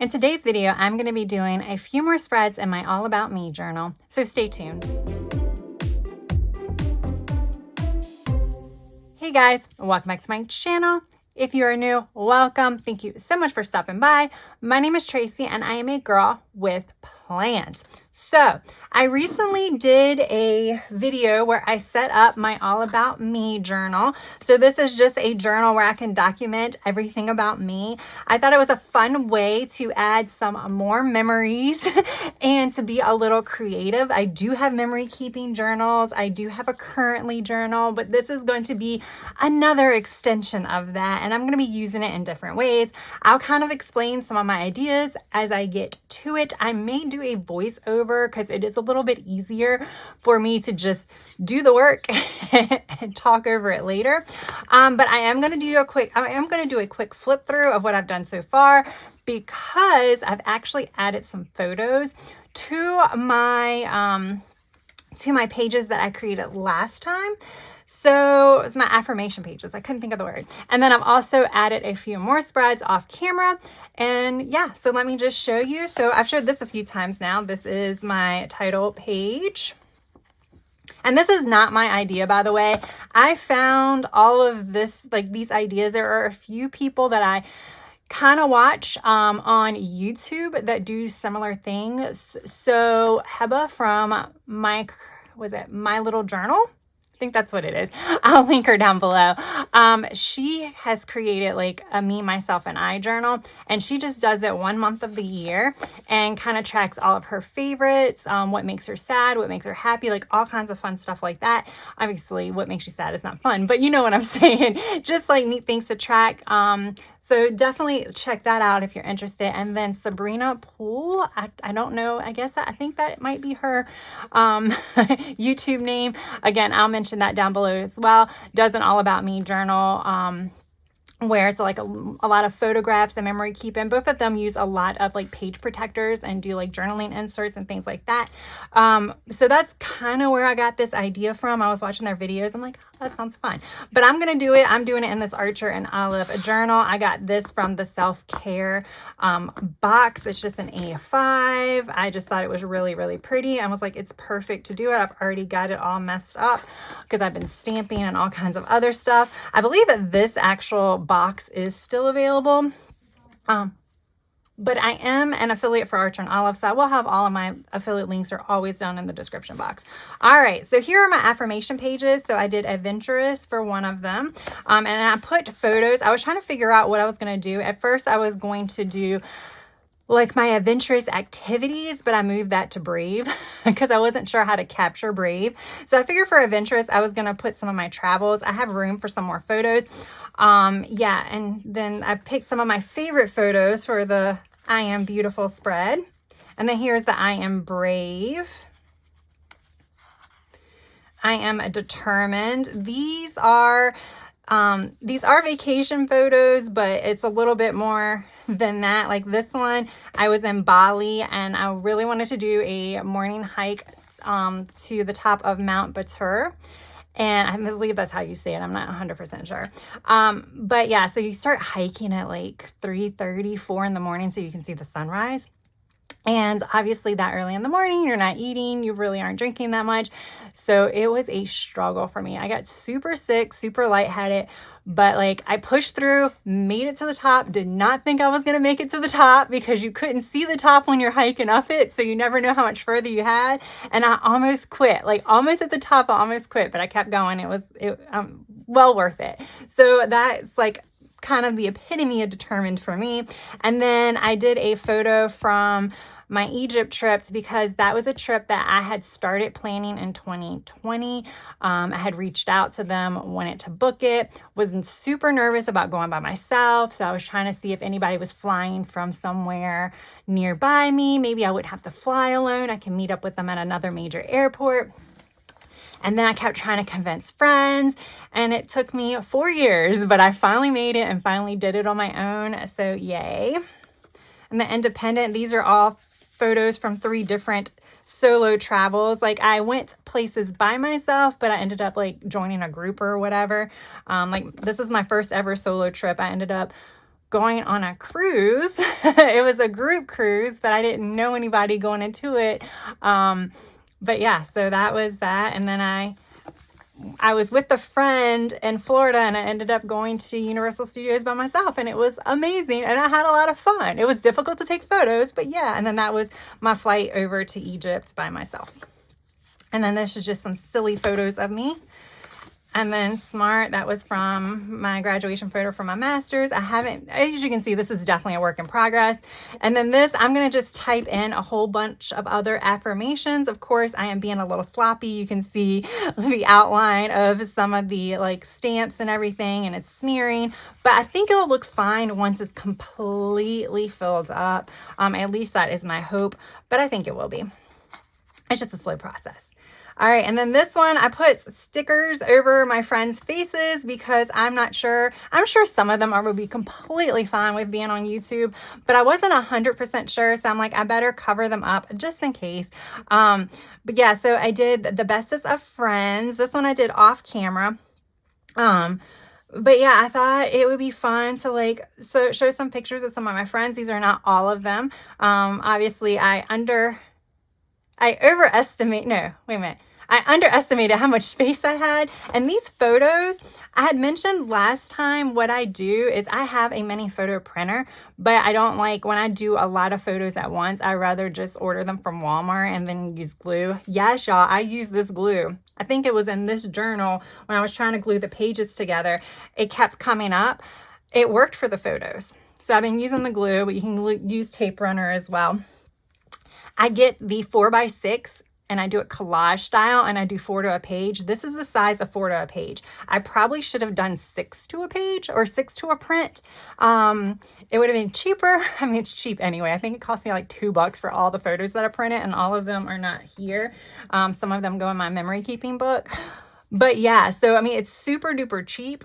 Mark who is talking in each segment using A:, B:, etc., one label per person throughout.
A: In today's video, I'm going to be doing a few more spreads in my All About Me journal, so stay tuned. Hey guys, welcome back to my channel. If you are new, welcome. Thank you so much for stopping by. My name is Tracy and I am a girl with plans. So I recently did a video where I set up my All About Me journal. So this is just a journal where I can document everything about me. I thought it was a fun way to add some more memories and to be a little creative. I do have memory keeping journals. I do have a currently journal, but this is going to be another extension of that. And I'm going to be using it in different ways. I'll kind of explain some of my ideas as I get to it. I may do a voiceover because it is a little bit easier for me to just do the work and talk over it later. But I am going to do a quick flip through of what I've done so far, because I've actually added some photos to my pages that I created last time. So it's my affirmation pages. I couldn't think of the word. And then I've also added a few more spreads off camera. And yeah, so let me just show you. So I've showed this a few times now. This is my title page. And this is not my idea, by the way. I found all of this, like these ideas. There are a few people that I kind of watch on YouTube that do similar things. So Heba from My Little Journal, I think that's what it is. I'll link her down below. She has created like a me, myself, and I journal, and she just does it 1 month of the year and kind of tracks all of her favorites, what makes her sad, what makes her happy, like all kinds of fun stuff like that. Obviously, what makes you sad is not fun, but you know what I'm saying. Just like neat things to track. So definitely check that out if you're interested. And then Sabrina Poole, I don't know, I think that might be her YouTube name. Again, I'll mention that down below as well. Does an All About Me journal, where it's like a lot of photographs and memory keeping. Both of them use a lot of like page protectors and do like journaling inserts and things like that. So that's kind of where I got this idea from. I was watching their videos. I'm like, oh, that sounds fun. But I'm going to do it. I'm doing it in this Archer and Olive journal. I got this from the self-care box. It's just an A5. I just thought it was really, really pretty. I was like, it's perfect to do it. I've already got it all messed up because I've been stamping and all kinds of other stuff. I believe that this actual box is still available. But I am an affiliate for Archer and Olive, so I will have all of my affiliate links are always down in the description box. All right, so here are my affirmation pages. So I did adventurous for one of them, and I put photos. I was trying to figure out what I was going to do. At first, I was going to do like my adventurous activities, but I moved that to brave because I wasn't sure how to capture brave. So I figured for adventurous, I was going to put some of my travels. I have room for some more photos. Yeah, and then I picked some of my favorite photos for the I Am Beautiful spread. And then here's the I Am Brave. I Am Determined. These are vacation photos, but it's a little bit more than that. Like this one, I was in Bali and I really wanted to do a morning hike to the top of Mount Batur. And I believe that's how you say it. I'm not 100% sure. But yeah, so you start hiking at like 3:30, 4 in the morning so you can see the sunrise. And obviously that early in the morning, you're not eating, you really aren't drinking that much. So it was a struggle for me. I got super sick, super lightheaded, but like I pushed through, made it to the top, did not think I was going to make it to the top because you couldn't see the top when you're hiking up it. So you never know how much further you had. And I almost quit, like almost at the top, I almost quit, but I kept going. It was well worth it. So that's like kind of the epitome of determined for me. And then I did a photo from my Egypt trips because that was a trip that I had started planning in 2020. I had reached out to them, wanted to book it, wasn't super nervous about going by myself. So I was trying to see if anybody was flying from somewhere nearby me. Maybe I wouldn't have to fly alone. I can meet up with them at another major airport. And then I kept trying to convince friends, and it took me 4 years, but I finally made it and finally did it on my own. So yay. And the independent, these are all photos from 3 different solo travels. Like I went places by myself, but I ended up like joining a group or whatever. Like this is my first ever solo trip. I ended up going on a cruise. It was a group cruise, but I didn't know anybody going into it. But yeah, so that was that. And then I was with a friend in Florida, and I ended up going to Universal Studios by myself, and it was amazing, and I had a lot of fun. It was difficult to take photos, but yeah. And then that was my flight over to Egypt by myself. And then this is just some silly photos of me. And then Smart, that was from my graduation photo for my master's. As you can see, this is definitely a work in progress. And then this, I'm going to just type in a whole bunch of other affirmations. Of course, I am being a little sloppy. You can see the outline of some of the like stamps and everything, and it's smearing. But I think it'll look fine once it's completely filled up. At least that is my hope, but I think it will be. It's just a slow process. All right, and then this one, I put stickers over my friends' faces because I'm not sure. I'm sure some of them will be completely fine with being on YouTube, but I wasn't 100% sure, so I'm like, I better cover them up just in case. But yeah, so I did the bestest of friends. This one I did off camera. But yeah, I thought it would be fun to like show some pictures of some of my friends. These are not all of them. Obviously, I underestimated how much space I had. And these photos, I had mentioned last time, what I do is I have a mini photo printer, but I don't like when I do a lot of photos at once. I rather just order them from Walmart and then use glue. Yes, y'all, I use this glue. I think it was in this journal when I was trying to glue the pages together. It kept coming up. It worked for the photos. So I've been using the glue, but you can use tape runner as well. I get the 4x6 and I do it collage style, and I do 4 to a page. This is the size of 4 to a page. I probably should have done 6 to a page or 6 to a print. It would have been cheaper. I mean, it's cheap anyway. I think it cost me like $2 for all the photos that I printed, and all of them are not here. Some of them go in my memory keeping book. But yeah, so I mean, it's super duper cheap.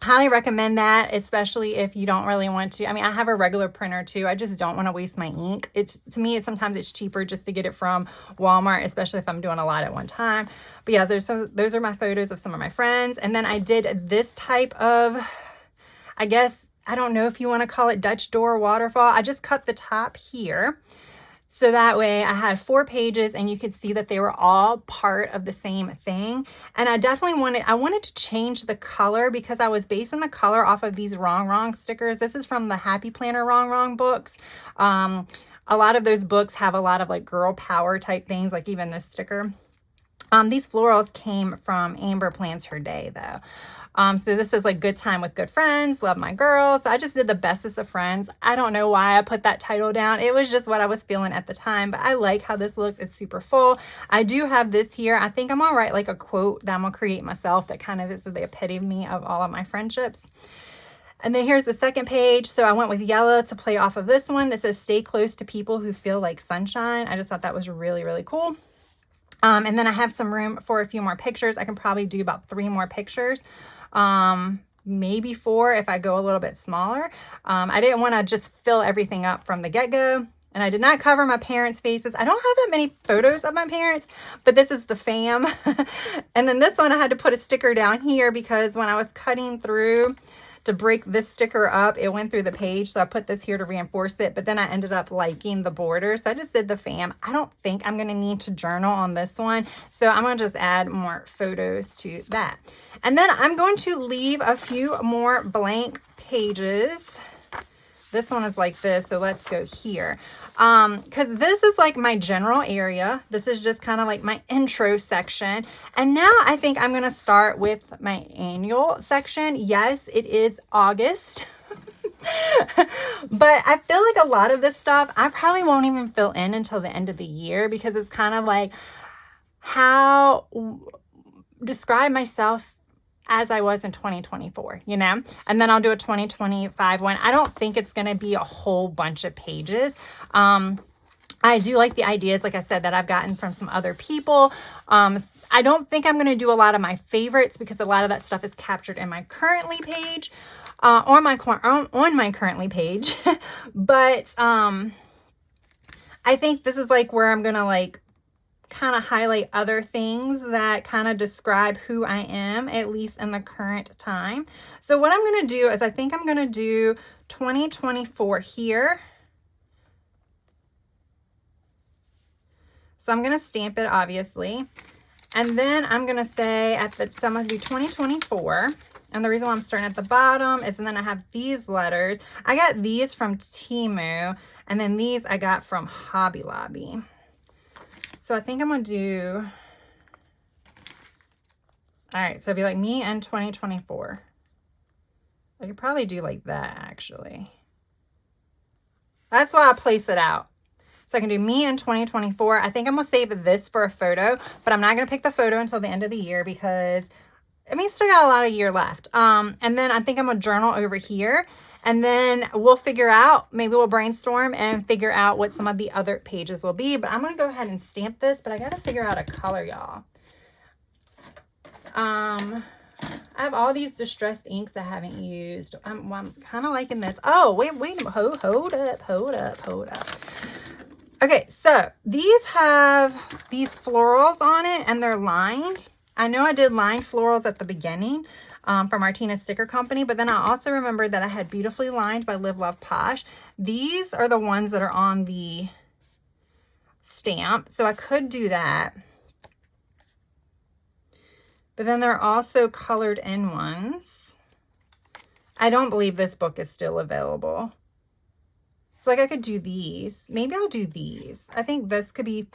A: Highly recommend that, especially if you don't really want to. I mean, I have a regular printer too. I just don't want to waste my ink. To me, sometimes it's cheaper just to get it from Walmart, especially if I'm doing a lot at one time. But yeah, those are my photos of some of my friends. And then I did this type of, I guess, I don't know if you want to call it Dutch door waterfall. I just cut the top here. So that way I had 4 pages and you could see that they were all part of the same thing. And I definitely wanted to change the color because I was basing the color off of these Wrong stickers. This is from the Happy Planner Wrong books. A lot of those books have a lot of like girl power type things, like even this sticker. These florals came from Amber Plans Her Day though. So this is like good time with good friends, love my girls. So I just did the bestest of friends. I don't know why I put that title down. It was just what I was feeling at the time, but I like how this looks. It's super full. I do have this here. I think I'm gonna write like a quote that I'm gonna create myself that kind of is the epitome of all of my friendships. And then here's the second page. So I went with yellow to play off of this one. It says, stay close to people who feel like sunshine. I just thought that was really, really cool. And then I have some room for a few more pictures. I can probably do about 3 more pictures. Maybe 4 if I go a little bit smaller. I didn't want to just fill everything up from the get-go. And I did not cover my parents' faces. I don't have that many photos of my parents, but this is the fam. And then this one I had to put a sticker down here because when I was cutting through to break this sticker up, it went through the page. So I put this here to reinforce it, but then I ended up liking the border. So I just did the fam. I don't think I'm gonna need to journal on this one. So I'm gonna just add more photos to that. And then I'm going to leave a few more blank pages. This one is like this, so let's go here. Because this is like my general area. This is just kind of like my intro section. And now I think I'm gonna start with my annual section. Yes, it is August. But I feel like a lot of this stuff, I probably won't even fill in until the end of the year because it's kind of like how describe myself as I was in 2024, you know? And then I'll do a 2025 one. I don't think it's going to be a whole bunch of pages. I do like the ideas, like I said, that I've gotten from some other people. I don't think I'm going to do a lot of my favorites because a lot of that stuff is captured in my currently page, on my currently page. But I think this is like where I'm going to like kind of highlight other things that kind of describe who I am, at least in the current time. So what I'm going to do is I think I'm going to do 2024 here. So I'm going to stamp it, obviously. And then I'm going to say so I'm going to do 2024. And the reason why I'm starting at the bottom is, and then I have these letters. I got these from Temu, and then these I got from Hobby Lobby. So I think I'm going to do, all right, so it'd be like me in 2024. I could probably do like that, actually. That's why I place it out. So I can do me in 2024. I think I'm going to save this for a photo, but I'm not going to pick the photo until the end of the year because, I mean, still got a lot of year left. And then I think I'm going to journal over here. And then we'll figure out, maybe we'll brainstorm and figure out what some of the other pages will be. But I'm going to go ahead and stamp this, but I got to figure out a color, y'all. I have all these distressed inks I haven't used. I'm kind of liking this. Oh, wait, hold up. Okay, so these have these florals on it and they're lined. I know I did lined florals at the beginning from Martina's Sticker Company, but then I also remembered that I had Beautifully Lined by Live Love Posh. These are the ones that are on the stamp, so I could do that. But then there are also colored in ones. I don't believe this book is still available. So like I could do these. Maybe I'll do these. I think this could be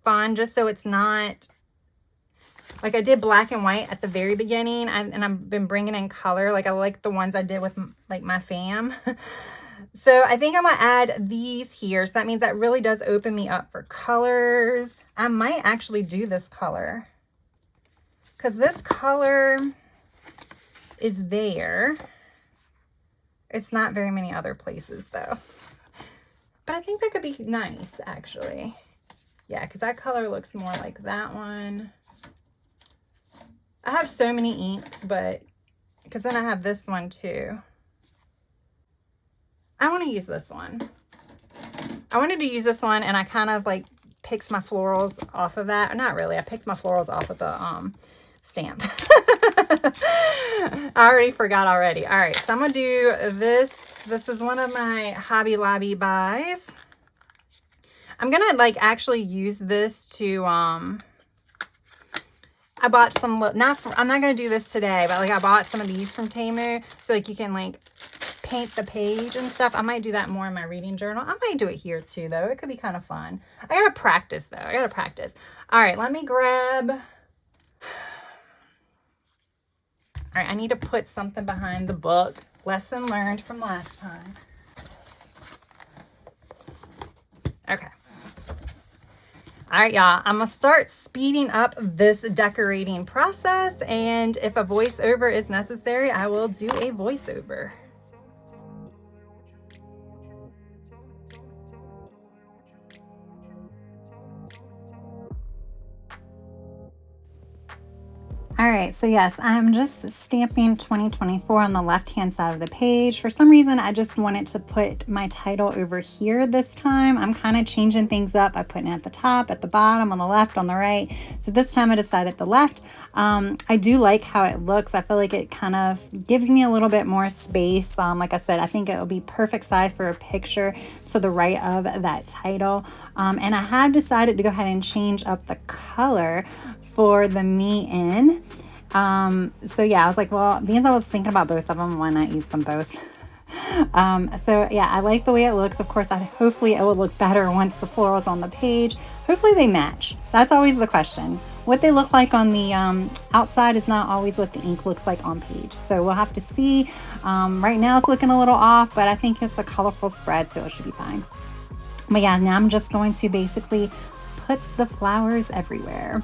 A: fun just so it's not, like I did black and white at the very beginning and I've been bringing in color. Like I like the ones I did with like my fam. So I think I'm going to add these here. So that means that really does open me up for colors. I might actually do this color because this color is there. It's not very many other places though. But I think that could be nice, actually. Yeah, because that color looks more like that one. I have so many inks, but because then I have this one too. I want to use this one. I wanted to use this one, and I kind of like picked my florals off of that. Not really. I picked my florals off of the stamp. I already forgot already. All right, so I'm going to do this. This is one of my Hobby Lobby buys. I'm going to like actually use this to, I bought some, I'm not going to do this today, but like I bought some of these from Temu. So like you can like paint the page and stuff. I might do that more in my reading journal. I might do it here too though. It could be kind of fun. I got to practice though. I got to practice. All right, let me grab. All right, I need to put something behind the book. Lesson learned from last time. Okay. All right, y'all. I'm going to start speeding up this decorating process. And if a voiceover is necessary, I will do a voiceover. All right, so yes, I'm just stamping 2024 on the left-hand side of the page. For some reason, I just wanted to put my title over here this time. I'm kind of changing things up. I put it at the top, at the bottom, on the left, on the right. So this time I decided the left. I do like how it looks. I feel like it kind of gives me a little bit more space. Like I said, I think it will be perfect size for a picture to the right of that title. And I have decided to go ahead and change up the color for the me in. So yeah, I was like, well, because I was thinking about both of them, why not use them both? So yeah, I like the way it looks. Of course, hopefully it will look better once the floral's on the page. Hopefully they match. That's always the question. What they look like on the outside is not always what the ink looks like on page. So we'll have to see. Right now it's looking a little off, but I think it's a colorful spread, so it should be fine. But yeah, now I'm just going to basically put the flowers everywhere.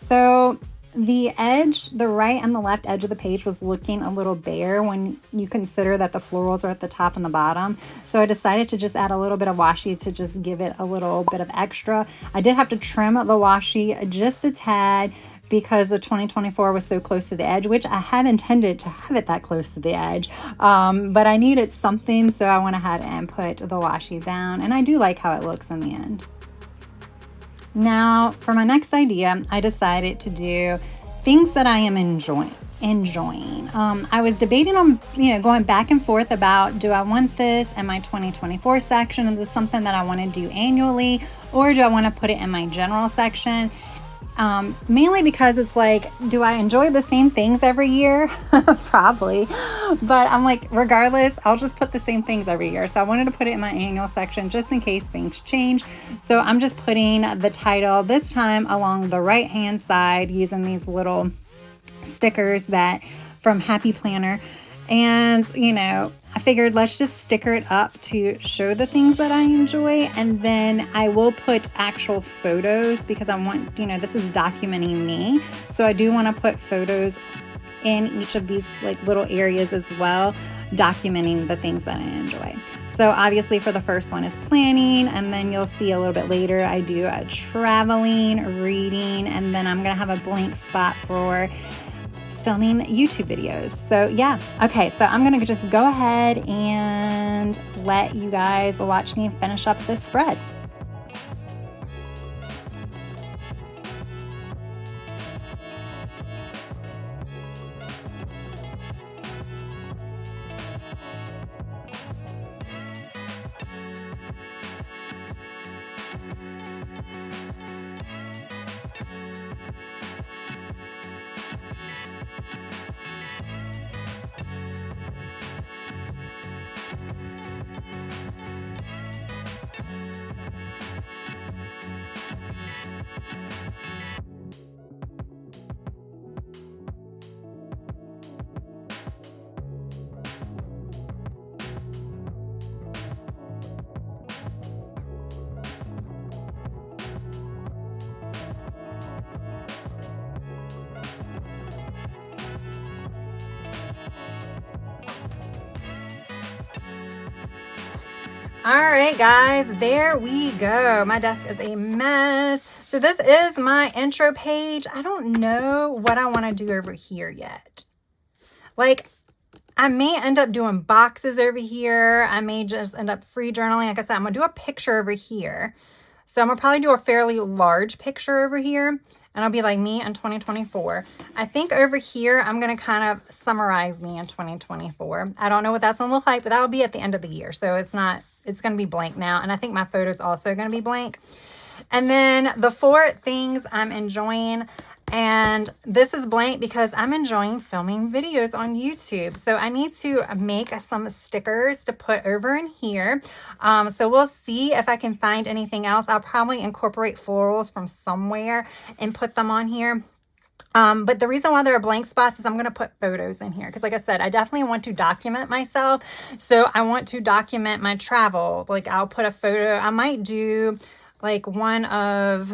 A: So the edge, the right and the left edge of the page was looking a little bare when you consider that the florals are at the top and the bottom. So I decided to just add a little bit of washi to just give it a little bit of extra. I did have to trim the washi just a tad because the 2024 was so close to the edge, which I had intended to have it that close to the edge. But I needed something, so I went ahead and put the washi down, and I do like how it looks in the end. Now, for my next idea, I decided to do things that I am enjoying. I was debating on, going back and forth about, do I want this in my 2024 section? Is this something that I want to do annually, or do I want to put it in my general section? Mainly because it's like, do I enjoy the same things every year? Probably. But I'm like, regardless, I'll just put the same things every year. So I wanted to put it in my annual section just in case things change. So I'm just putting the title this time along the right hand side using these little stickers that from Happy Planner. And, I figured let's just sticker it up to show the things that I enjoy. And then I will put actual photos because I want, this is documenting me. So I do want to put photos in each of these like little areas as well, documenting the things that I enjoy. So obviously for the first one is planning, and then you'll see a little bit later I do a traveling, reading, and then I'm going to have a blank spot for filming YouTube videos. So yeah, okay, so I'm gonna just go ahead and let you guys watch me finish up this spread. All right, guys, there we go. My desk is a mess. So this is my intro page. I don't know what I want to do over here yet. Like, I may end up doing boxes over here. I may just end up free journaling. Like I said, I'm going to do a picture over here. So I'm going to probably do a fairly large picture over here. And I'll be like me in 2024. I think over here, I'm going to kind of summarize me in 2024. I don't know what that's going to look like, but that'll be at the end of the year. So it's going to be blank now. And I think my photo's also going to be blank. And then the 4 things I'm enjoying. And this is blank because I'm enjoying filming videos on YouTube. So I need to make some stickers to put over in here. So we'll see if I can find anything else. I'll probably incorporate florals from somewhere and put them on here. But the reason why there are blank spots is I'm going to put photos in here. Because like I said, I definitely want to document myself. So I want to document my travel. Like I'll put a photo. I might do like one of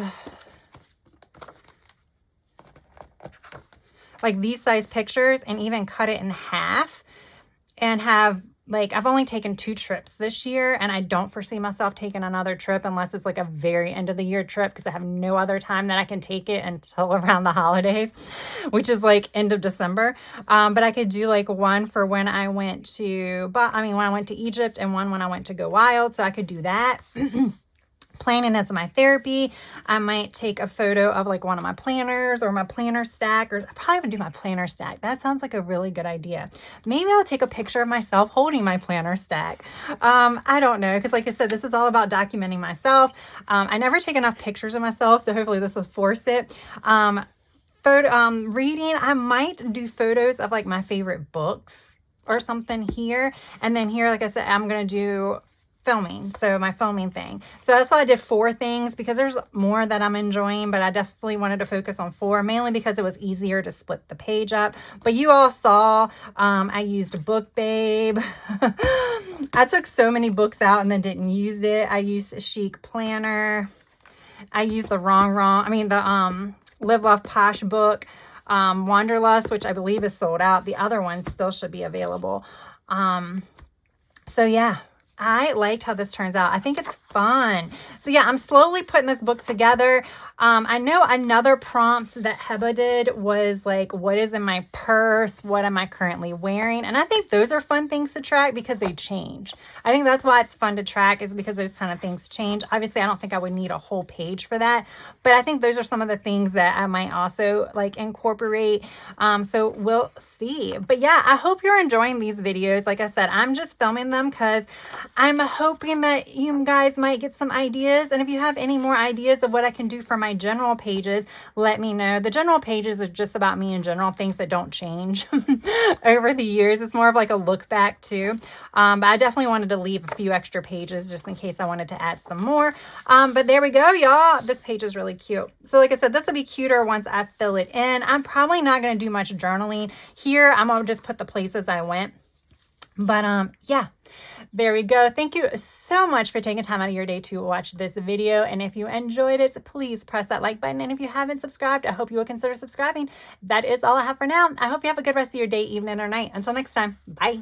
A: like these size pictures and even cut it in half and have like, I've only taken 2 trips this year and I don't foresee myself taking another trip unless it's like a very end of the year trip because I have no other time that I can take it until around the holidays, which is like end of December. But I could do like one for when I went to, when I went to Egypt and one when I went to Go Wild. So I could do that. Planning is my therapy. I might take a photo of like one of my planners or my planner stack, or I probably would do my planner stack. That sounds like a really good idea. Maybe I'll take a picture of myself holding my planner stack. I don't know. Cause like I said, this is all about documenting myself. I never take enough pictures of myself. So hopefully this will force it. Reading, I might do photos of like my favorite books or something here. And then here, like I said, I'm going to do filming. So my filming thing. So that's why I did 4 things because there's more that I'm enjoying, but I definitely wanted to focus on 4, mainly because it was easier to split the page up. But you all saw, I used Book Babe. I took so many books out and then didn't use it. I used Chic Planner. I used the the Live Love Posh book, Wanderlust, which I believe is sold out. The other one still should be available. So yeah. I liked how this turns out. I think it's fun. So yeah, I'm slowly putting this book together. I know another prompt that Heba did was like, what is in my purse? What am I currently wearing? And I think those are fun things to track because they change. I think that's why it's fun to track, is because those kind of things change. Obviously, I don't think I would need a whole page for that, but I think those are some of the things that I might also like incorporate. So we'll see. But yeah, I hope you're enjoying these videos. Like I said, I'm just filming them because I'm hoping that you guys might get some ideas. And if you have any more ideas of what I can do for my general pages, let me know. The general pages are just about me in general, things that don't change over the years. It's more of like a look back too. But I definitely wanted to leave a few extra pages just in case I wanted to add some more. But there we go, y'all. This page is really cute. So like I said, this will be cuter once I fill it in. I'm probably not going to do much journaling here. I'm going to just put the places I went. But yeah, there we go. Thank you so much for taking time out of your day to watch this video. And if you enjoyed it, please press that like button. And if you haven't subscribed, I hope you will consider subscribing. That is all I have for now. I hope you have a good rest of your day, evening, or night. Until next time, bye.